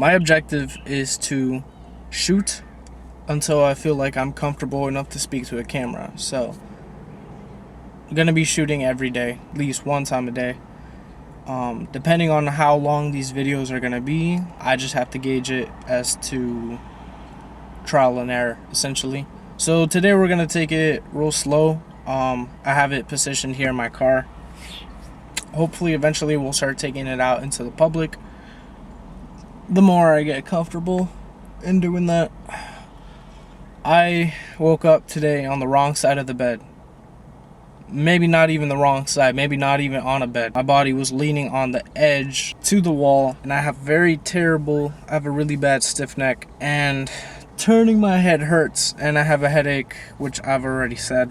My objective is to shoot until I feel like I'm comfortable enough to speak to a camera. So I'm gonna be shooting every day, at least one time a day. Depending on how long these videos are gonna be, I just have to gauge it as to trial and error, essentially. So today we're gonna take it real slow. I have it positioned here in my car. Hopefully eventually we'll start taking it out into the public the more I get comfortable in doing that. I woke up today on the wrong side of the bed. Maybe not even the wrong side, maybe not even on a bed. My body was leaning on the edge to the wall, and I have I have a really bad stiff neck, and turning my head hurts, and I have a headache, which I've already said.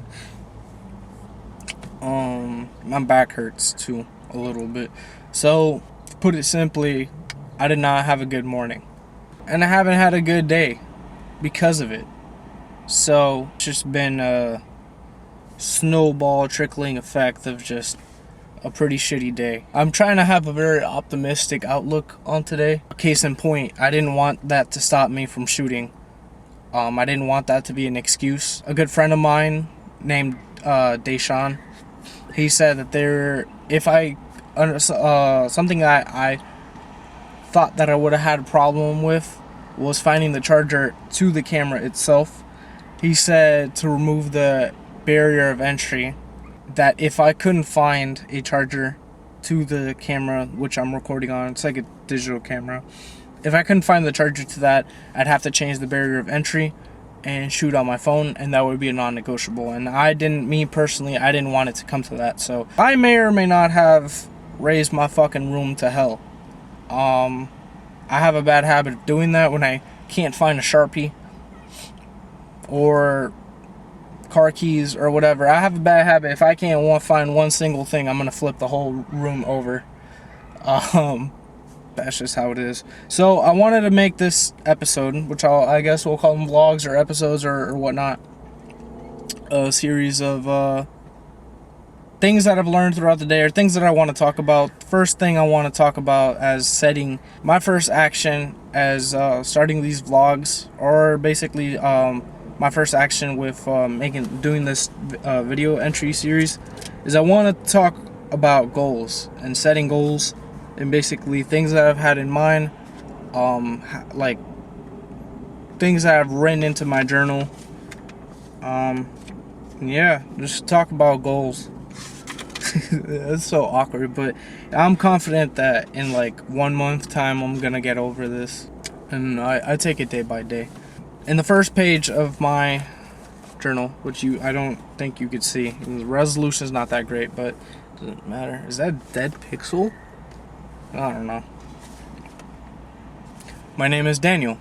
My back hurts too, a little bit. So, to put it simply, I did not have a good morning. And I haven't had a good day because of it. So, it's just been a snowball trickling effect of just a pretty shitty day. I'm trying to have a very optimistic outlook on today. Case in point, I didn't want that to stop me from shooting. I didn't want that to be an excuse. A good friend of mine named Deshaun, he said that something that I thought that I would have had a problem with was finding the charger to the camera itself. He said to remove the barrier of entry, that if I couldn't find a charger to the camera, which I'm recording on, it's like a digital camera, if I couldn't find the charger to that, I'd have to change the barrier of entry and shoot on my phone, and that would be a non-negotiable. And I didn't want it to come to that. So I may or may not have raised my fucking room to hell. I have a bad habit of doing that when I can't find a Sharpie or car keys or whatever. I have a bad habit. If I can't find one single thing, I'm gonna flip the whole room over. That's just how it is. So I wanted to make this episode, which I guess we'll call them vlogs or episodes or whatnot, a series of things that I've learned throughout the day or things that I want to talk about. First thing I want to talk about as setting my first action as starting these vlogs, or basically my first action with doing this video entry series, is I want to talk about goals and setting goals, and basically things that I've had in mind, like things that I've written into my journal. Yeah, just talk about goals. It's so awkward, but I'm confident that in like 1 month time I'm gonna get over this, and I take it day by day. In the first page of my journal, which I don't think you could see, the resolution is not that great, but it doesn't matter. Is that dead pixel? I don't know. My name is Daniel,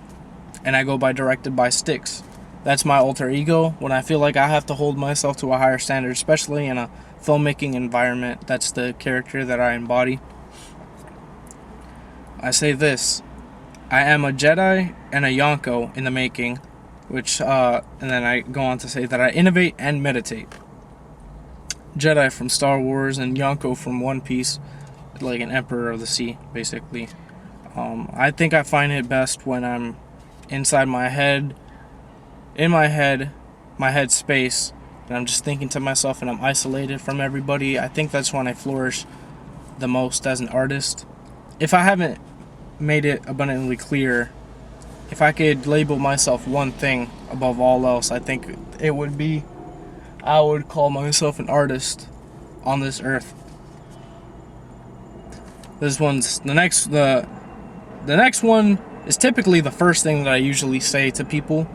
and I go by Directed by Sticks. That's my alter ego when I feel like I have to hold myself to a higher standard, especially in a filmmaking environment. That's the character that I embody. I say this: I am a Jedi and a Yonko in the making, which, and then I go on to say that I innovate and meditate. Jedi from Star Wars and Yonko from One Piece, like an Emperor of the Sea, basically. I think I find it best when I'm inside my head, my head space, and I'm just thinking to myself and I'm isolated from everybody. I think that's when I flourish the most as an artist. If I haven't made it abundantly clear, if I could label myself one thing above all else, I think it would be, I would call myself an artist on this earth. The next one is typically the first thing that I usually say to people,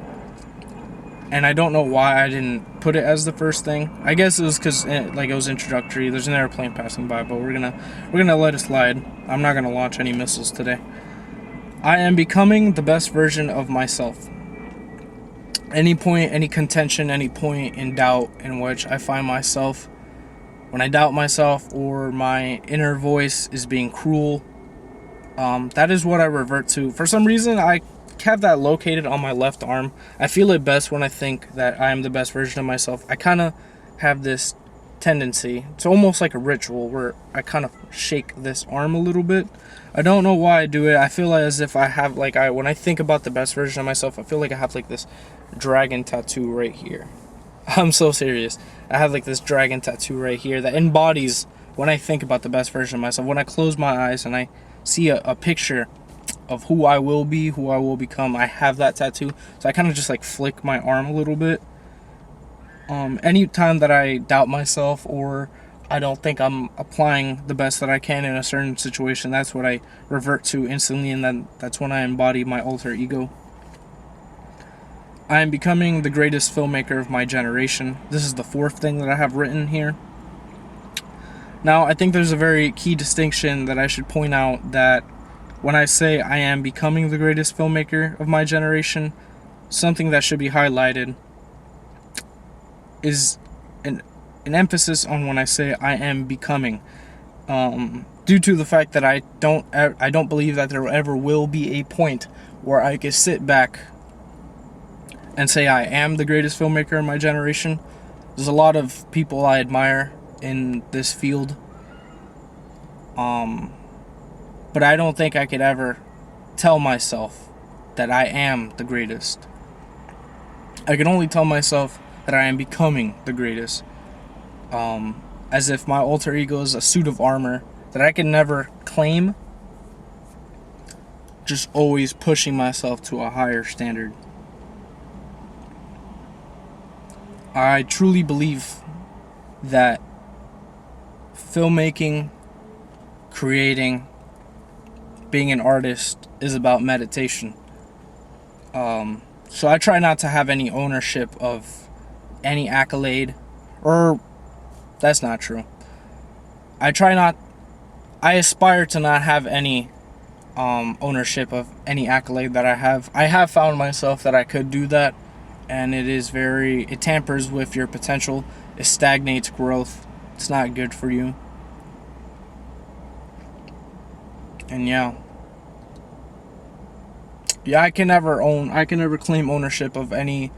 and I don't know why I didn't put it as the first thing. I guess it was because it was introductory. There's an airplane passing by, but we're gonna let it slide. I'm not gonna launch any missiles today. I am becoming the best version of myself. Any point, any contention, any point in doubt in which I find myself, when I doubt myself or my inner voice is being cruel, that is what I revert to. For some reason, I have that located on my left arm. I feel it best when I think that I am the best version of myself. I kind of have this tendency. It's almost like a ritual where I kind of shake this arm a little bit. I don't know why I do it. I feel as if I have like when I think about the best version of myself, I feel like I have like this dragon tattoo right here. I'm so serious. I have like this dragon tattoo right here that embodies when I think about the best version of myself. When I close my eyes and I see a picture of who I will be, who I will become, I have that tattoo. So I kind of just like flick my arm a little bit. Anytime that I doubt myself or I don't think I'm applying the best that I can in a certain situation, that's what I revert to instantly, and then that's when I embody my alter ego. I am becoming the greatest filmmaker of my generation. This is the fourth thing that I have written here. Now, I think there's a very key distinction that I should point out, that when I say I am becoming the greatest filmmaker of my generation, something that should be highlighted is an emphasis on when I say I am becoming. Due to the fact that I don't believe that there ever will be a point where I can sit back and say I am the greatest filmmaker in my generation. There's a lot of people I admire in this field. But I don't think I could ever tell myself that I am the greatest. I can only tell myself that I am becoming the greatest. As if my alter ego is a suit of armor that I can never claim. Just always pushing myself to a higher standard. I truly believe that filmmaking, creating, being an artist is about meditation. So I try not to have any ownership of any accolade, or that's not true. I aspire to not have any ownership of any accolade that I have. I have found myself that I could do that, and it tampers with your potential. It stagnates growth. It's not good for you. And yeah, I can never claim ownership of any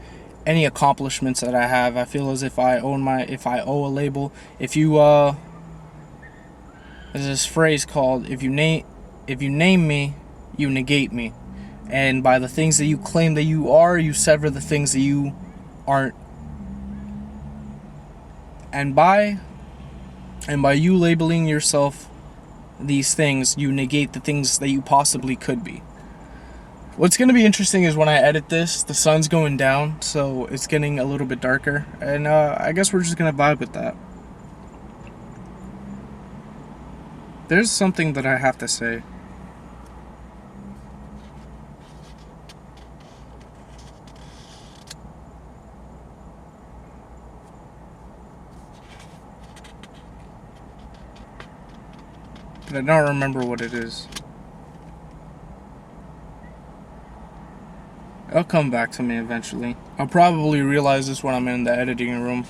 accomplishments that I have. I feel as if I owe a label. If you there's this phrase called, if you name me, you negate me. And by the things that you claim that you are, you sever the things that you aren't. And by you labeling yourself these things, you negate the things that you possibly could be. What's going to be interesting is when I edit this, the sun's going down, so it's getting a little bit darker. And I guess we're just going to vibe with that. There's something that I have to say. But I don't remember what it is. It'll come back to me eventually. I'll probably realize this when I'm in the editing room.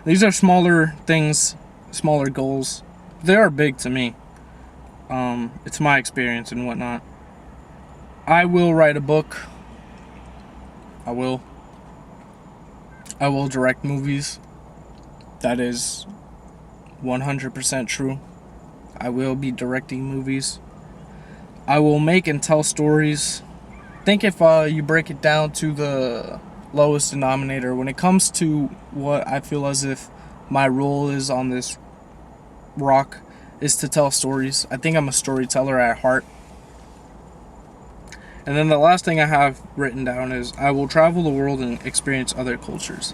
These are smaller things, smaller goals. They are big to me. It's my experience and whatnot. I will write a book. I will direct movies. That is 100% true. I will be directing movies. I will make and tell stories. I think if you break it down to the lowest denominator, when it comes to what I feel as if my role is on this rock, is to tell stories. I think I'm a storyteller at heart. And then the last thing I have written down is I will travel the world and experience other cultures.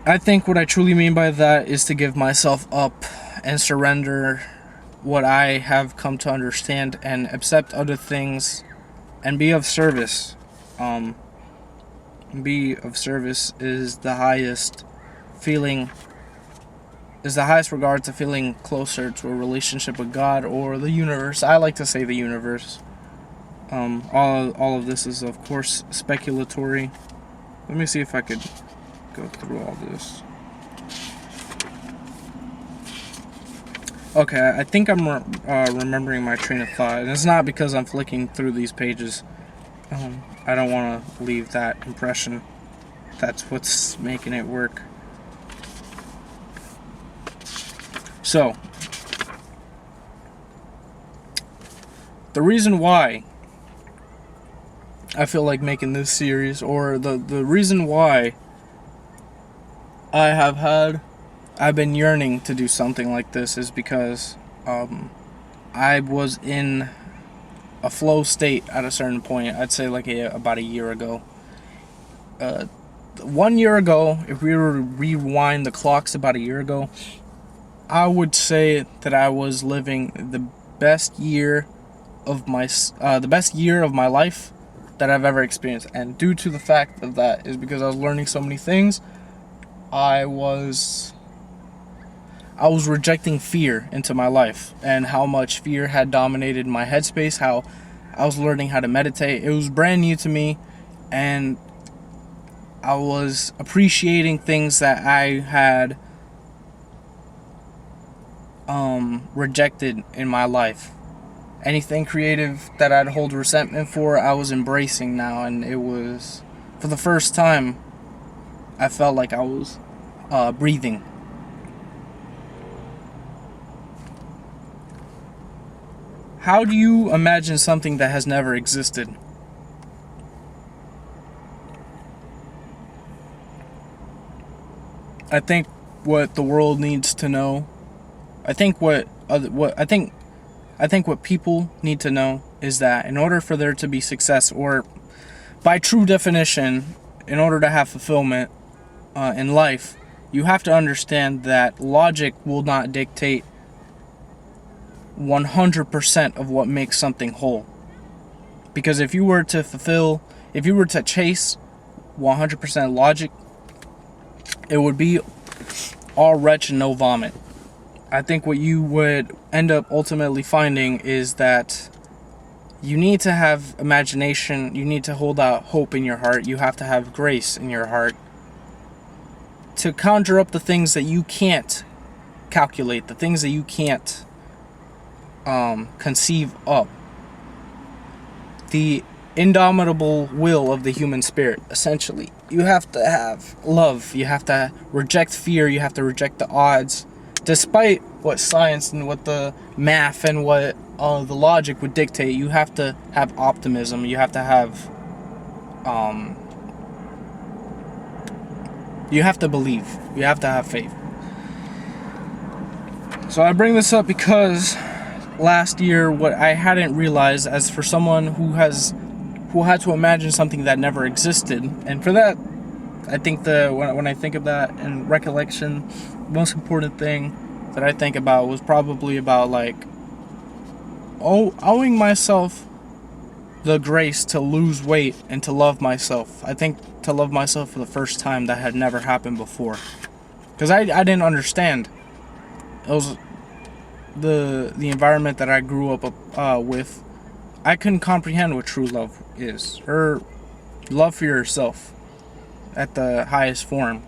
I think what I truly mean by that is to give myself up and surrender what I have come to understand and accept other things and be of service. Be of service is the highest feeling, is the highest regard to feeling closer to a relationship with God or the universe. I like to say the universe. All of this is, of course, speculatory. Let me see if I could go through all this. Okay, I think I'm remembering my train of thought, and it's not because I'm flicking through these pages. I don't want to leave that impression. That's what's making it work. So, the reason why I feel like making this series, or the reason why I've been yearning to do something like this, is because I was in a flow state at a certain point. I'd say like about a year ago. 1 year ago, if we were to rewind the clocks about a year ago, I would say that I was living the best year of my life that I've ever experienced. And due to the fact of that is because I was learning so many things. I was rejecting fear into my life, and how much fear had dominated my headspace, how I was learning how to meditate. It was brand new to me, and I was appreciating things that I had rejected in my life. Anything creative that I'd hold resentment for, I was embracing now, and it was, for the first time, I felt like I was breathing. How do you imagine something that has never existed? I think what the world needs to know, I think what people need to know is that in order for there to be success, or by true definition, in order to have fulfillment in life, you have to understand that logic will not dictate 100% of what makes something whole. Because if you were to chase 100% logic, it would be all wretch and no vomit. I think what you would end up ultimately finding is that you need to have imagination, you need to hold out hope in your heart, you have to have grace in your heart to conjure up the things that you can't calculate, the things that you can't conceive of. The indomitable will of the human spirit, essentially. You have to have love, you have to reject fear, you have to reject the odds. Despite what science and what the math and what the logic would dictate, you have to have optimism, you have to have you have to believe, you have to have faith. So I bring this up because last year, what I hadn't realized, as for someone who had to imagine something that never existed, and for that, I think when I think of that in recollection, the most important thing that I think about was probably about owing myself the grace to lose weight and to love myself. I think to love myself for the first time, that had never happened before, because I didn't understand. It was the environment that I grew up with. I couldn't comprehend what true love is, or love for yourself at the highest form.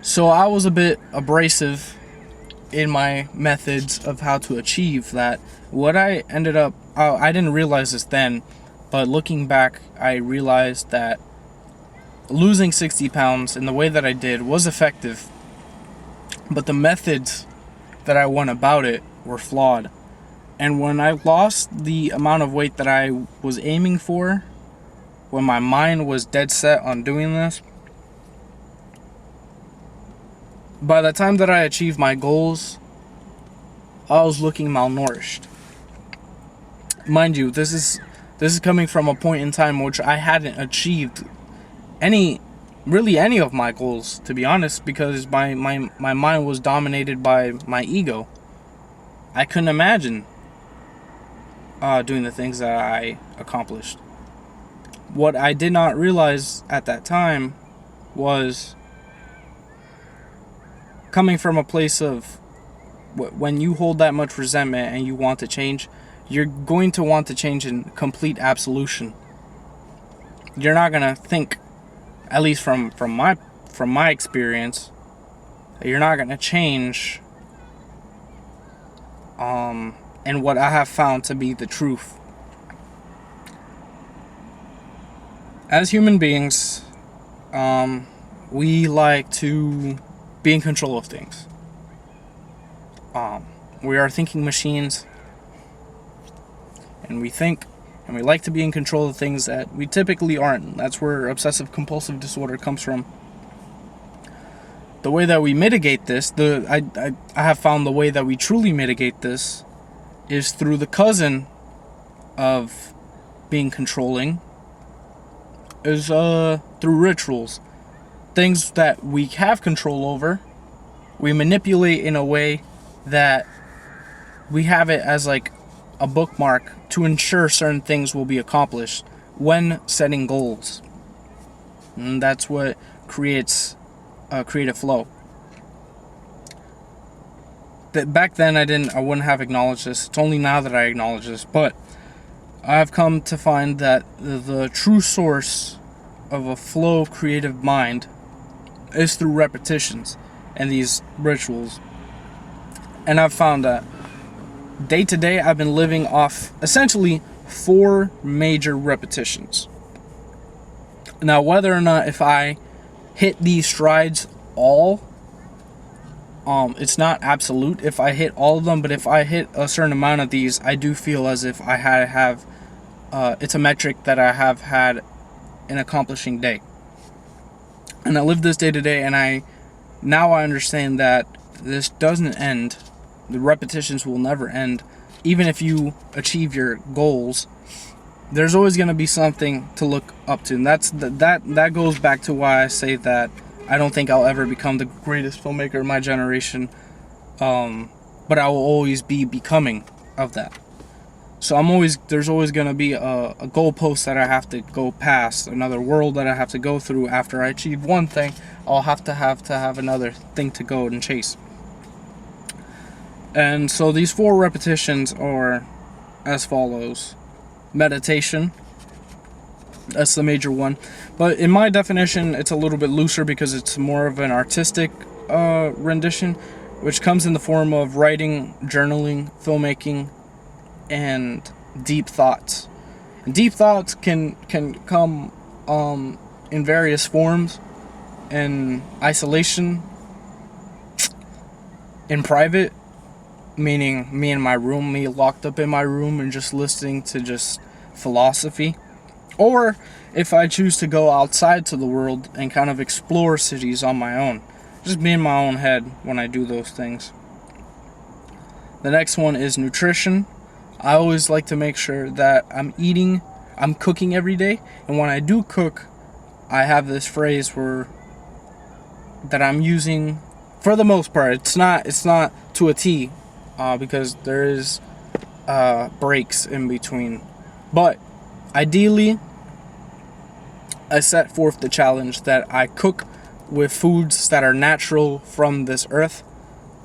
So I was a bit abrasive in my methods of how to achieve that. What I ended up, I didn't realize this then, but looking back, I realized that losing 60 pounds in the way that I did was effective, but the methods that I went about it were flawed. And when I lost the amount of weight that I was aiming for, when my mind was dead set on doing this, by the time that I achieved my goals, I was looking malnourished. Mind you, this is coming from a point in time which I hadn't achieved any of my goals, to be honest, because my mind was dominated by my ego. I couldn't imagine doing the things that I accomplished. What I did not realize at that time was, coming from a place of, when you hold that much resentment and you want to change, you're going to want to change in complete absolution. You're not going to think, at least from my experience, you're not going to change and what I have found to be the truth. As human beings, we like to be in control of things. We are thinking machines, and we think, and we like to be in control of things that we typically aren't. That's where obsessive compulsive disorder comes from. The way that we mitigate this, I have found the way that we truly mitigate this is through the cousin of being controlling, is through rituals. Things that we have control over, we manipulate in a way that we have it as like a bookmark to ensure certain things will be accomplished when setting goals. And that's what creates creative flow. That back then I wouldn't have acknowledged this. It's only now that I acknowledge this, but I've come to find that the true source of a flow creative mind is through repetitions and these rituals. And I've found that day to day I've been living off essentially 4 major repetitions. Now, whether or not if I hit these strides all, it's not absolute if I hit all of them, but if I hit a certain amount of these, I do feel as if I have it's a metric that I have had an accomplishing day. And I live this day to day, and I understand that this doesn't end. The repetitions will never end. Even if you achieve your goals, there's always going to be something to look up to. And that goes back to why I say that I don't think I'll ever become the greatest filmmaker of my generation, but I will always be becoming of that. So there's always going to be a goalpost that I have to go past, another world that I have to go through. After I achieve one thing, I'll have to have another thing to go and chase. And so these 4 repetitions are as follows. Meditation, that's the major one. But in my definition, it's a little bit looser because it's more of an artistic rendition, which comes in the form of writing, journaling, filmmaking, and deep thoughts. And deep thoughts can come in various forms: in isolation, in private, meaning me in my room, me locked up in my room and just listening to just philosophy. Or if I choose to go outside to the world and kind of explore cities on my own, just be in my own head when I do those things. The next one is nutrition. I always like to make sure that I'm cooking every day, and when I do cook, I have this phrase that I'm using for the most part. It's not to a T, because there is breaks in between. But ideally, I set forth the challenge that I cook with foods that are natural from this earth: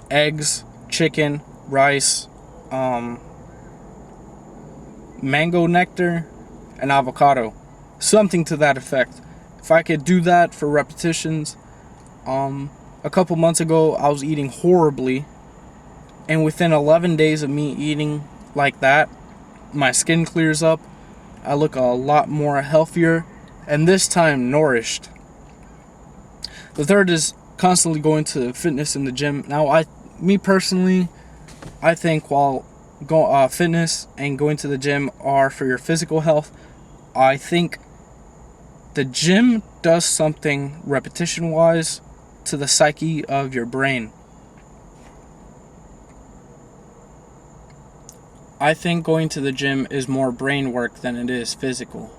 eggs, chicken, rice, mango nectar, and avocado. Something to that effect. If I could do that for repetitions, a couple months ago I was eating horribly, and within 11 days of me eating like that, my skin clears up, I look a lot more healthier, and this time nourished. The third is constantly going to fitness in the gym. Now, me personally, I think while fitness and going to the gym are for your physical health, I think the gym does something repetition-wise to the psyche of your brain. I think going to the gym is more brain work than it is physical.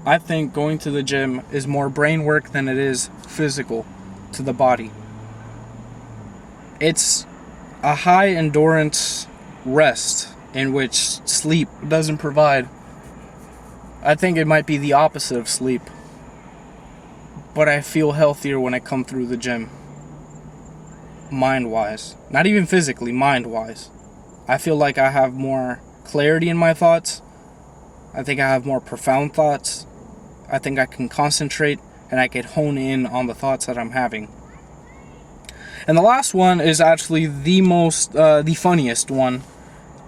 I think going to the gym is more brain work than it is physical to the body. It's a high endurance rest in which sleep doesn't provide. I think it might be the opposite of sleep. But I feel healthier when I come through the gym. Mind-wise. Not even physically, mind-wise. I feel like I have more clarity in my thoughts. I think I have more profound thoughts. I think I can concentrate and I can hone in on the thoughts that I'm having. And the last one is actually the funniest one,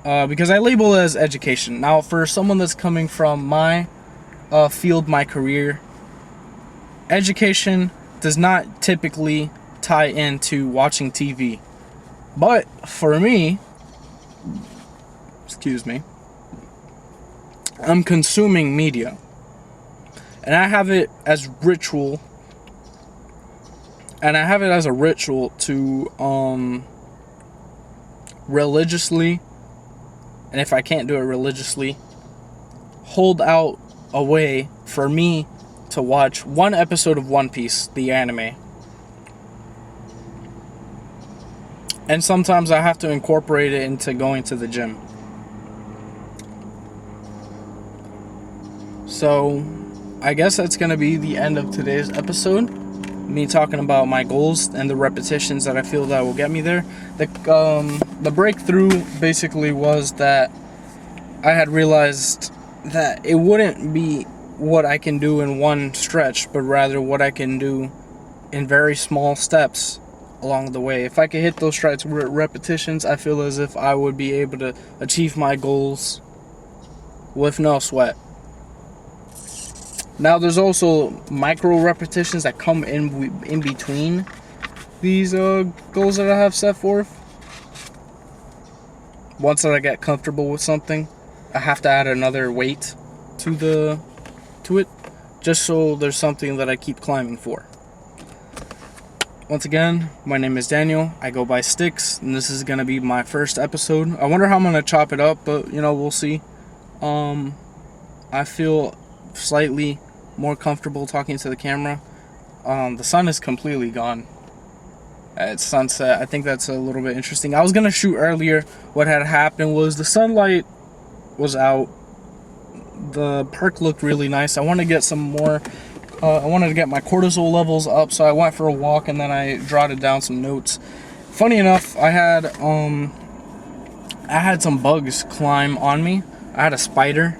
because I label it as education. Now, for someone that's coming from my field my career, education does not typically tie into watching TV. But for me, excuse me, I'm consuming media. And I have it as ritual. And I have it as a ritual to religiously, and if I can't do it religiously, hold out a way for me to watch one episode of One Piece, the anime. And sometimes I have to incorporate it into going to the gym. So, I guess that's going to be the end of today's episode. Me talking about my goals and the repetitions that I feel that will get me there. The breakthrough basically was that I had realized that it wouldn't be what I can do in one stretch, but rather what I can do in very small steps along the way. If I could hit those stretch repetitions, I feel as if I would be able to achieve my goals with no sweat. Now, there's also micro repetitions that come in between these goals that I have set forth. Once that I get comfortable with something, I have to add another weight to it, just so there's something that I keep climbing for. Once again, my name is Daniel. I go by Sticks, and this is gonna be my first episode. I wonder how I'm gonna chop it up, but we'll see. I feel slightly more comfortable talking to the camera. The sun is completely gone. It's sunset. I think that's a little bit interesting. I was gonna shoot earlier. What had happened was the sunlight was out. The park looked really nice. I wanted to get some more. I wanted to get my cortisol levels up, so I went for a walk and then I jotted down some notes. Funny enough, I had some bugs climb on me. I had a spider.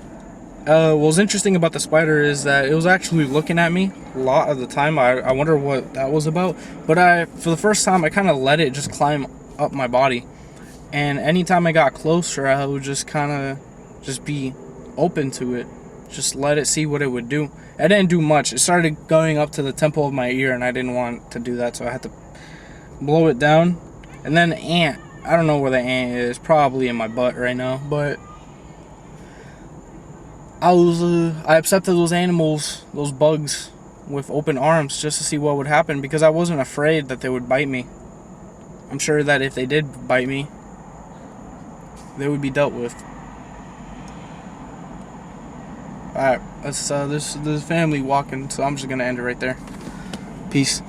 What was interesting about the spider is that it was actually looking at me a lot of the time. I wonder what that was about. But for the first time, I kind of let it just climb up my body. And anytime I got closer, I would just kind of just be open to it. Just let it see what it would do. It didn't do much. It started going up to the temple of my ear, and I didn't want to do that, so I had to blow it down. And then the ant. I don't know where the ant is. Probably in my butt right now, but I accepted those animals, those bugs, with open arms just to see what would happen, because I wasn't afraid that they would bite me. I'm sure that if they did bite me, they would be dealt with. Alright, there's family walking, so I'm just gonna end it right there. Peace.